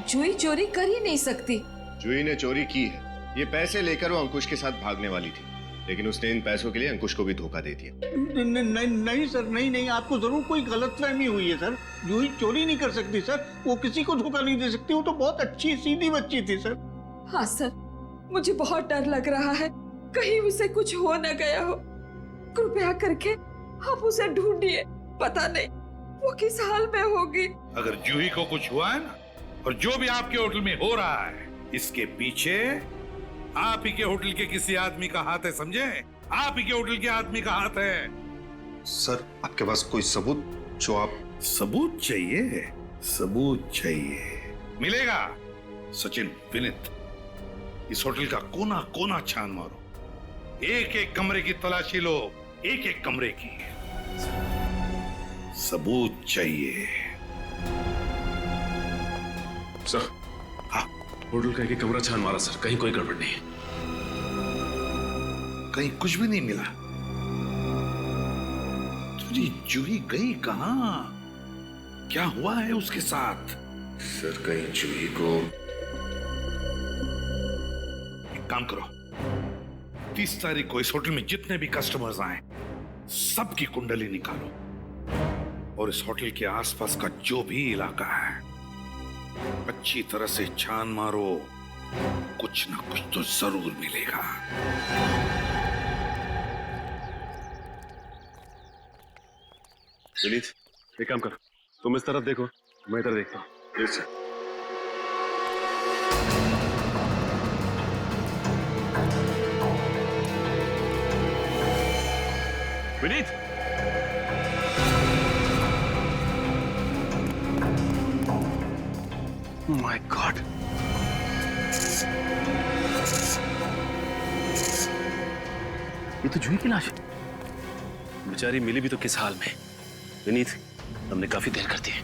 [SPEAKER 11] जूही चोरी कर ही नहीं सकती।
[SPEAKER 12] जूही ने चोरी की है। ये पैसे लेकर वो अंकुश के साथ भागने वाली थी, लेकिन उसने इन पैसों के लिए अंकुश को भी धोखा दे दिया।
[SPEAKER 10] नहीं सर, नहीं, आपको जरूर कोई गलतफहमी हुई है सर। जूही चोरी नहीं कर सकती सर। वो किसी को धोखा नहीं दे सकती। वो तो बहुत अच्छी सीधी बच्ची थी सर।
[SPEAKER 11] हाँ सर, मुझे बहुत डर लग रहा है, कहीं उसे कुछ हो न गया हो। कृपया करके आप उसे ढूंढिए। पता नहीं वो किस हाल में होगी।
[SPEAKER 9] अगर जूही को कुछ हुआ है ना, और जो भी आपके होटल में हो रहा है, इसके पीछे आप ही के होटल के किसी आदमी का हाथ है, समझे? आप ही के होटल के आदमी का हाथ है।
[SPEAKER 20] सर, आपके पास कोई सबूत जो आप?
[SPEAKER 9] सबूत चाहिए? सबूत चाहिए, मिलेगा। सचिन, विनीत, इस होटल का कोना कोना छान मारो, एक एक कमरे की तलाशी लो, एक एक कमरे की। सबूत चाहिए।
[SPEAKER 6] सर, हाँ, होटल का एक कमरा छान मारा सर, कहीं कोई गड़बड़ नहीं है।
[SPEAKER 9] कहीं कुछ भी नहीं मिला? मेरी जूही गई कहाँ? क्या हुआ है उसके साथ?
[SPEAKER 12] सर कहीं जूही को...
[SPEAKER 9] एक काम करो, 30 तारीख को इस होटल में जितने भी कस्टमर्स आए सबकी कुंडली निकालो और इस होटल के आसपास का जो भी इलाका है अच्छी तरह से छान मारो, कुछ ना कुछ तो जरूर मिलेगा।
[SPEAKER 6] विनीत, एक काम कर, तुम इस तरफ देखो, मैं इधर देखता हूँ।
[SPEAKER 12] Yes sir.
[SPEAKER 6] Vineet, my God, ये तो जूही की लाश है। बेचारी मिली भी तो किस हाल में। विनीत, हमने काफी देर कर दी है।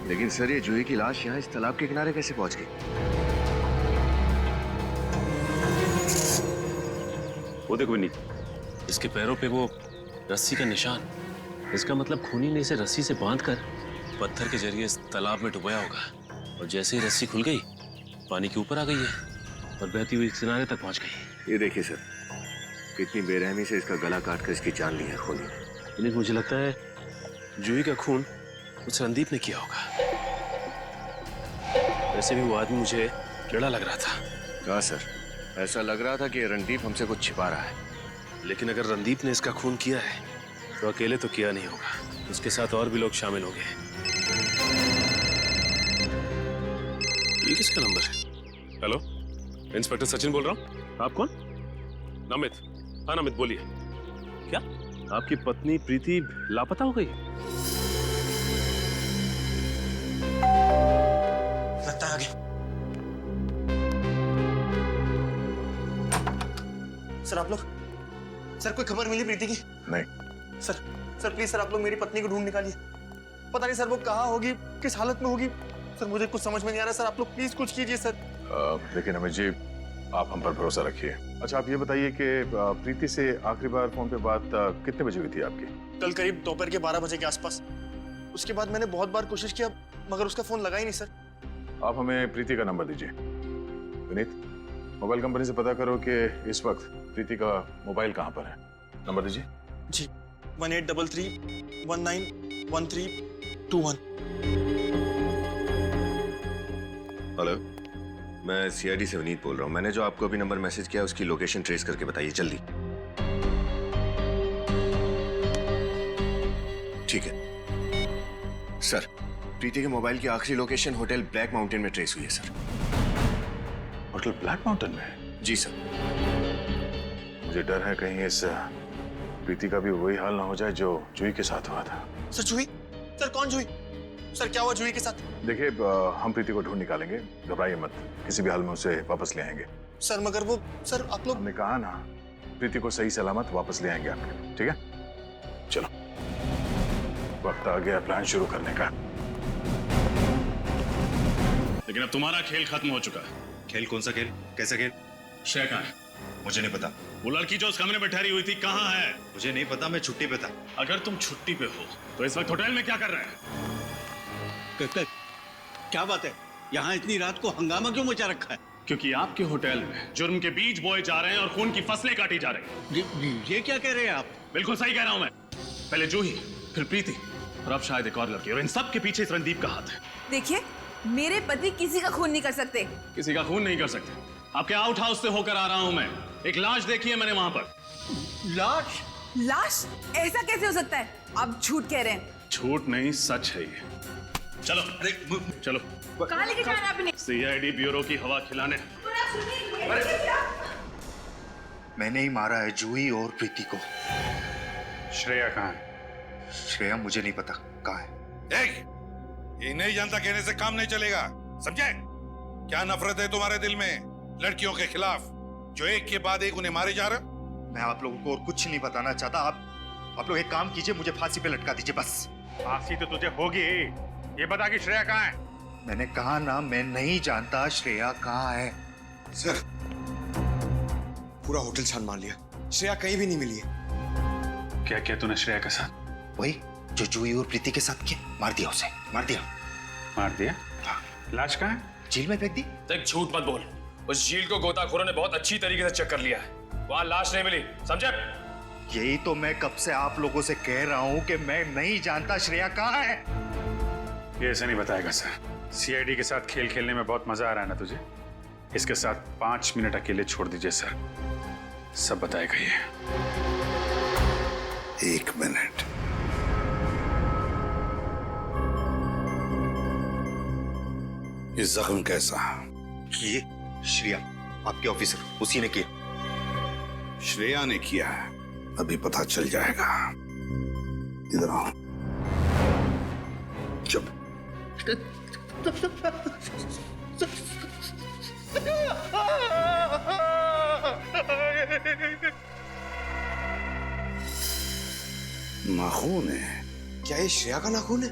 [SPEAKER 12] लेकिन सर ये जूही की लाश यहाँ इस तालाब के किनारे कैसे पहुंच गई?
[SPEAKER 6] वो देखो विनीत, इसके पैरों पे वो रस्सी का निशान। इसका मतलब खूनी ने इसे रस्सी से बांधकर पत्थर के जरिए इस तालाब में डुबाया होगा और जैसे ही रस्सी खुल गई पानी के ऊपर आ गई है और बहती हुई किनारे तक पहुंच गई।
[SPEAKER 12] ये देखिए सर, कितनी बेरहमी से इसका गला काटकर इसकी जान ली है खूनी ने।
[SPEAKER 6] विनीत, मुझे लगता है जूही का खून उस रणदीप ने किया होगा। वैसे भी वो आदमी मुझे टेढ़ा लग रहा था।
[SPEAKER 12] कहा सर, ऐसा लग रहा था कि रणदीप हमसे कुछ छिपा रहा है।
[SPEAKER 6] लेकिन अगर रणदीप ने इसका खून किया है तो अकेले तो किया नहीं होगा, उसके साथ और भी लोग शामिल हो गए। ये किसका नंबर है? हेलो, इंस्पेक्टर सचिन बोल रहा हूँ। आप कौन? नमित। हाँ नमित, बोलिए। क्या आपकी पत्नी प्रीति लापता हो गई?
[SPEAKER 14] लगता है आगे। सर आप लोग, सर कोई खबर मिली प्रीति की?
[SPEAKER 12] नहीं।
[SPEAKER 14] सर प्लीज सर, आप लोग मेरी पत्नी को ढूंढ निकालिए। पता नहीं सर वो कहाँ होगी, किस हालत में होगी। सर मुझे कुछ समझ में नहीं आ रहा सर, आप लोग प्लीज कुछ कीजिए सर।
[SPEAKER 4] लेकिन अमित जी, आप हम पर भरोसा रखिए। अच्छा आप ये बताइए कि प्रीति से आखिरी बार फोन पे बात कितने बजे हुई थी आपकी?
[SPEAKER 14] कल करीब दोपहर के 12 बजे के आसपास। उसके बाद मैंने बहुत बार कोशिश किया मगर उसका फोन लगा ही नहीं सर।
[SPEAKER 4] आप हमें प्रीति का नंबर दीजिए। विनीत, मोबाइल कंपनी से पता करो कि इस वक्त प्रीति का मोबाइल कहाँ पर है। नंबर दीजिए।
[SPEAKER 14] जी, 1833191321।
[SPEAKER 12] हेलो, मैं सीआईडी से विनीत बोल रहा हूँ। मैंने जो आपको अभी नंबर मैसेज किया उसकी लोकेशन ट्रेस करके बताइए जल्दी। ठीक है सर, प्रीति के मोबाइल की आखिरी लोकेशन होटल ब्लैक माउंटेन में ट्रेस हुई है सर।
[SPEAKER 4] होटल ब्लैक माउंटेन में?
[SPEAKER 12] जी सर।
[SPEAKER 4] मुझे डर है कहीं इस प्रीति का भी वही हाल ना हो जाए जो जूही के साथ हुआ था।
[SPEAKER 14] सर जूही? सर कौन जूही? सर क्या हुआ जूही के साथ?
[SPEAKER 4] देखिए, हम प्रीति को ढूंढ निकालेंगे, घबराइए मत। किसी भी हाल में उसे वापस ले आएंगे।
[SPEAKER 14] सर मगर वो, सर आप लोग...
[SPEAKER 4] हमने कहा ना, प्रीति को सही सलामत वापस ले आएंगे आपके। ठीक है, चलो वक्त आ गया प्लान शुरू करने का।
[SPEAKER 8] लेकिन अब तुम्हारा खेल खत्म हो चुका है।
[SPEAKER 20] खेल? कौन सा खेल? कैसा खेल?
[SPEAKER 8] श्रेया कहाँ है?
[SPEAKER 20] मुझे नहीं पता।
[SPEAKER 8] वो लड़की जो उस कमरे में ठहरी हुई थी कहाँ है?
[SPEAKER 20] मुझे नहीं पता, मैं छुट्टी पे था।
[SPEAKER 8] अगर तुम छुट्टी पे हो तो इस वक्त होटल में क्या कर रहे हैं?
[SPEAKER 10] क्या बात है? यहाँ इतनी रात को हंगामा क्यों मचा रखा है?
[SPEAKER 8] क्योंकि आपके होटल में जुर्म के बीज बोए जा रहे हैं और खून की फसलें काटी जा रही हैं।
[SPEAKER 10] ये क्या कह रहे हैं आप?
[SPEAKER 8] बिल्कुल सही कह रहा हूं मैं। पहले जूही, फिर प्रीति और अब शायद एक और लड़की, और इन सब के पीछे इस रणदीप का हाथ है।
[SPEAKER 2] देखिए, मेरे पति किसी का खून नहीं कर सकते।
[SPEAKER 8] किसी का खून नहीं कर सकते? आपके आउट हाउस से होकर आ रहा हूं मैं। एक लाश देखी है मैंने वहां पर।
[SPEAKER 10] लाश?
[SPEAKER 2] लाश? ऐसा कैसे हो सकता है? आप झूठ कह रहे हैं।
[SPEAKER 8] झूठ नहीं, सच है ये। चलो, अरे चलो।
[SPEAKER 2] कहाँ लेके जा रहे हैं आपने?
[SPEAKER 8] सीआईडी ब्यूरो की हवा खिलाने।
[SPEAKER 20] मैंने ही मारा है जूही और प्रीति को।
[SPEAKER 8] श्रेया कहाँ है?
[SPEAKER 20] श्रेया मुझे नहीं पता कहाँ है।
[SPEAKER 9] ये नहीं जानता कहने से काम नहीं चलेगा, समझे? क्या नफरत है तुम्हारे दिल में लड़कियों के खिलाफ जो एक के बाद एक उन्हें मारे जा रहे?
[SPEAKER 20] मैं आप लोगों को और कुछ नहीं बताना चाहता। आप लोग एक काम कीजिए, मुझे फांसी पे लटका दीजिए बस।
[SPEAKER 8] फांसी तो तुझे होगी। ये बता कि श्रेया कहाँ है?
[SPEAKER 20] मैंने कहा ना, मैं नहीं जानता श्रेया कहाँ है।
[SPEAKER 18] सर, पूरा होटल छान मार लिया, श्रेया कहीं भी नहीं मिली है।
[SPEAKER 8] क्या किया तूने श्रेया के साथ?
[SPEAKER 20] वही जो जूही और प्रीति के साथ किया, मार दिया उसे, मार दिया।
[SPEAKER 8] मार दिया?
[SPEAKER 20] हाँ।
[SPEAKER 8] लाश कहाँ है?
[SPEAKER 20] जेल में फेंक दी।
[SPEAKER 7] देख झूठ मत बोल, उस झील को गोताखोरों ने बहुत अच्छी तरीके से चेक कर लिया है, वहां लाश नहीं मिली, समझे?
[SPEAKER 20] यही तो मैं कब से आप लोगों से कह रहा हूं कि मैं नहीं जानता श्रेया कहाँ है।
[SPEAKER 8] ये ऐसे नहीं बताएगा सर। सीआईडी के साथ खेल खेलने में बहुत मजा आ रहा है ना तुझे? इसके साथ 5 मिनट अकेले छोड़ दीजिए सर, सब बताएगा ये।
[SPEAKER 9] 1 मिनट। ये जख्म कैसा?
[SPEAKER 20] ये श्रेया, आपके ऑफिसर, उसी ने किया।
[SPEAKER 9] श्रेया ने किया है, अभी पता चल जाएगा। इधर आओ। चुप। नाखून है।
[SPEAKER 20] क्या ये श्रेया का नाखून है?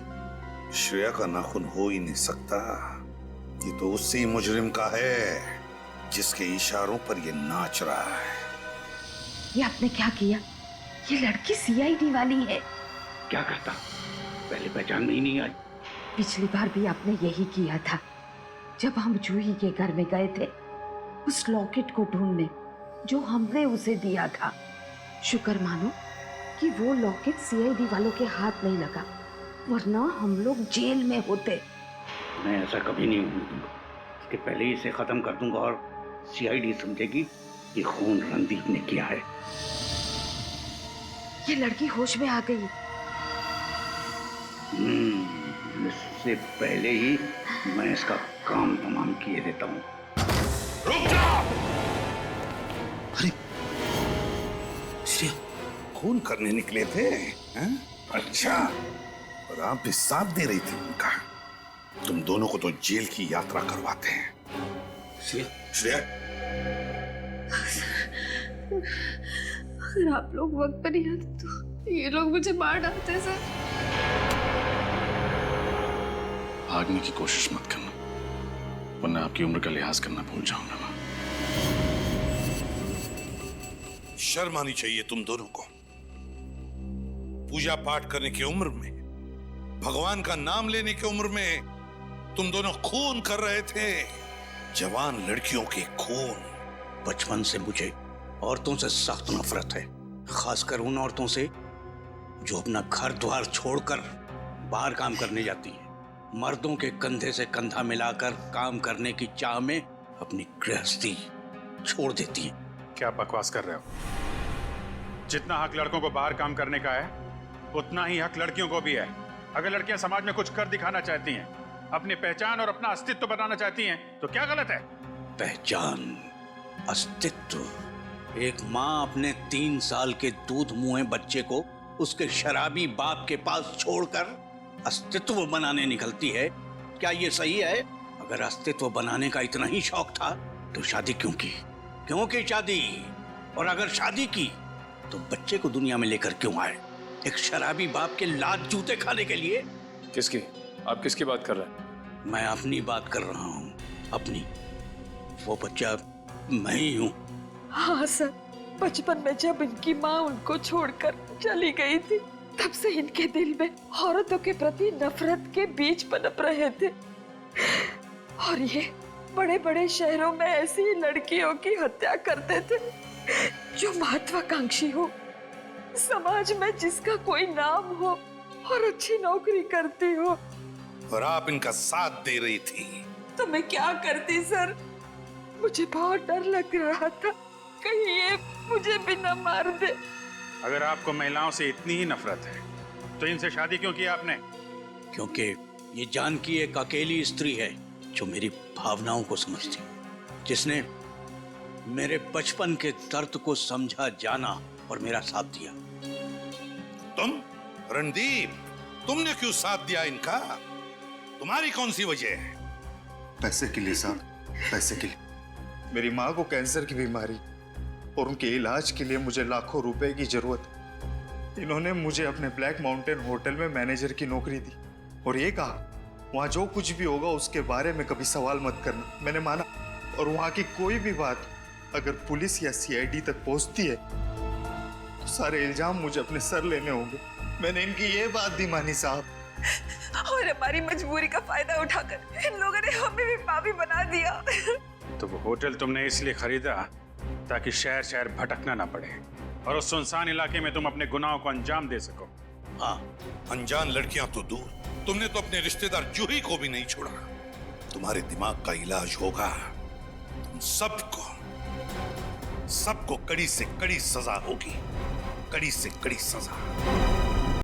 [SPEAKER 9] श्रेया का नाखून हो ही नहीं सकता, ये तो उसी मुजरिम का है जिसके इशारों पर ये नाच रहा है।
[SPEAKER 11] ये आपने क्या किया? ये लड़की सीआईडी वाली है।
[SPEAKER 10] क्या करता? पहले पहचान में ही नहीं आई।
[SPEAKER 11] पिछली बार भी आपने यही किया था, जब हम जूही के घर में गए थे उस लॉकेट को ढूंढने जो हमने उसे दिया था। शुक्र मानो कि वो लॉकेट सीआईडी वालों के हाथ नहीं लगा, वरना हम लोग जेल में होते।
[SPEAKER 10] मैं ऐसा कभी नहीं होने दूंगा। इसके पहले ही इसे खत्म कर दूंगा और सीआईडी समझेगी ये खून रणदीप ने किया है।
[SPEAKER 11] ये लड़की होश में आ गई।
[SPEAKER 10] इससे पहले ही मैं इसका काम तमाम किए देता हूँ।
[SPEAKER 9] रुक जाओ!
[SPEAKER 20] अरे
[SPEAKER 9] श्रेया, खून करने निकले थे हैं? अच्छा, और आप भी साथ दे रही थी उनका। तुम दोनों को तो जेल की यात्रा करवाते हैं। श्रेया,
[SPEAKER 5] अगर आप लोग वक्त पर नहीं आते तो ये लोग मुझे मार डालते सर।
[SPEAKER 4] भागने की कोशिश मत करना, वरना आपकी उम्र का लिहाज करना भूल जाऊंगा मैं।
[SPEAKER 9] शर्म आनी चाहिए तुम दोनों को। पूजा पाठ करने की उम्र में, भगवान का नाम लेने की उम्र में तुम दोनों खून कर रहे थे, जवान लड़कियों के खून।
[SPEAKER 10] बचपन से मुझे औरतों से सख्त नफरत है, खासकर उन औरतों से जो अपना घर द्वार छोड़कर बाहर काम करने जाती हैं, मर्दों के कंधे से कंधा मिलाकर काम करने की चाह में अपनी गृहस्थी छोड़ देती हैं।
[SPEAKER 8] क्या बकवास कर रहे हो? जितना हक लड़कों को बाहर काम करने का है, उतना ही हक लड़कियों को भी है। अगर लड़कियां समाज में कुछ कर दिखाना चाहती हैं, अपनी पहचान और अपना अस्तित्व बनाना चाहती हैं, तो क्या गलत है?
[SPEAKER 10] पहचान, अस्तित्व। एक माँ अपने 3 साल के दूध मुंहे बच्चे को उसके शराबी बाप के पास छोड़कर अस्तित्व बनाने निकलती है, क्या ये सही है? अगर अस्तित्व बनाने का इतना ही शौक था तो शादी क्यों की? क्यों की शादी? और अगर शादी की तो बच्चे को दुनिया में लेकर क्यों आए? एक शराबी बाप के लात जूते खाने के लिए?
[SPEAKER 7] किसकी? आप किसकी बात कर रहे हैं?
[SPEAKER 10] मैं अपनी बात कर रहा हूँ, अपनी। वो बच्चा मैं ही हूँ।
[SPEAKER 11] हाँ सर, बचपन में जब इनकी माँ उनको छोड़कर चली गई थी, तब से इनके दिल में औरतों के प्रति नफरत के बीज पनप रहे थे। और ये बड़े बड़े शहरों में ऐसी लड़कियों की हत्या करते थे जो महत्वाकांक्षी हो, समाज में जिसका कोई नाम हो और अच्छी नौकरी करती हो।
[SPEAKER 9] और आप इनका साथ दे रही थी।
[SPEAKER 11] तो मैं क्या करती सर? मुझे बहुत डर लग रहा था, कहीं ये मुझे भी न मार दे।
[SPEAKER 8] अगर आपको महिलाओं से इतनी ही नफरत है तो इनसे शादी क्यों की आपने?
[SPEAKER 10] क्योंकि ये जानकी एक अकेली स्त्री है जो मेरी भावनाओं को समझती, जिसने मेरे बचपन के दर्द को समझा, जाना और मेरा साथ दिया।
[SPEAKER 9] तुम रणदीप, तुमने क्यों साथ दिया इनका? तुम्हारी कौन सी वजह है?
[SPEAKER 20] पैसे के लिए साहब, पैसे के लिए। मेरी माँ को कैंसर की बीमारी और उनके इलाज के लिए मुझे लाखों रुपए की जरूरत है। इन्होंने मुझे अपने ब्लैक माउंटेन होटल में मैनेजर की नौकरी दी और ये कहा वहां जो कुछ भी होगा उसके बारे में कभी सवाल मत करना। मैंने माना, और वहां की कोई भी बात अगर पुलिस या सीआईडी तक पहुंचती है तो सारे इल्जाम मुझे अपने सर लेने होंगे। मैंने इनकी ये बात भी मानी साहब।
[SPEAKER 11] और हमारी मजबूरी का फायदा उठाकर इन लोगों ने हमें भी पापी बना दिया।
[SPEAKER 8] तो वो होटल तुमने इसलिए खरीदा ताकि शहर शहर भटकना ना पड़े और उस सुनसान इलाके में तुम अपने गुनाहों को अंजाम दे सको।
[SPEAKER 9] हाँ, अनजान लड़कियां तो दूर, तुमने तो अपने रिश्तेदार जूही को भी नहीं छोड़ा। तुम्हारे दिमाग का इलाज होगा। तुम सबको कड़ी से कड़ी सजा होगी, कड़ी से कड़ी सजा।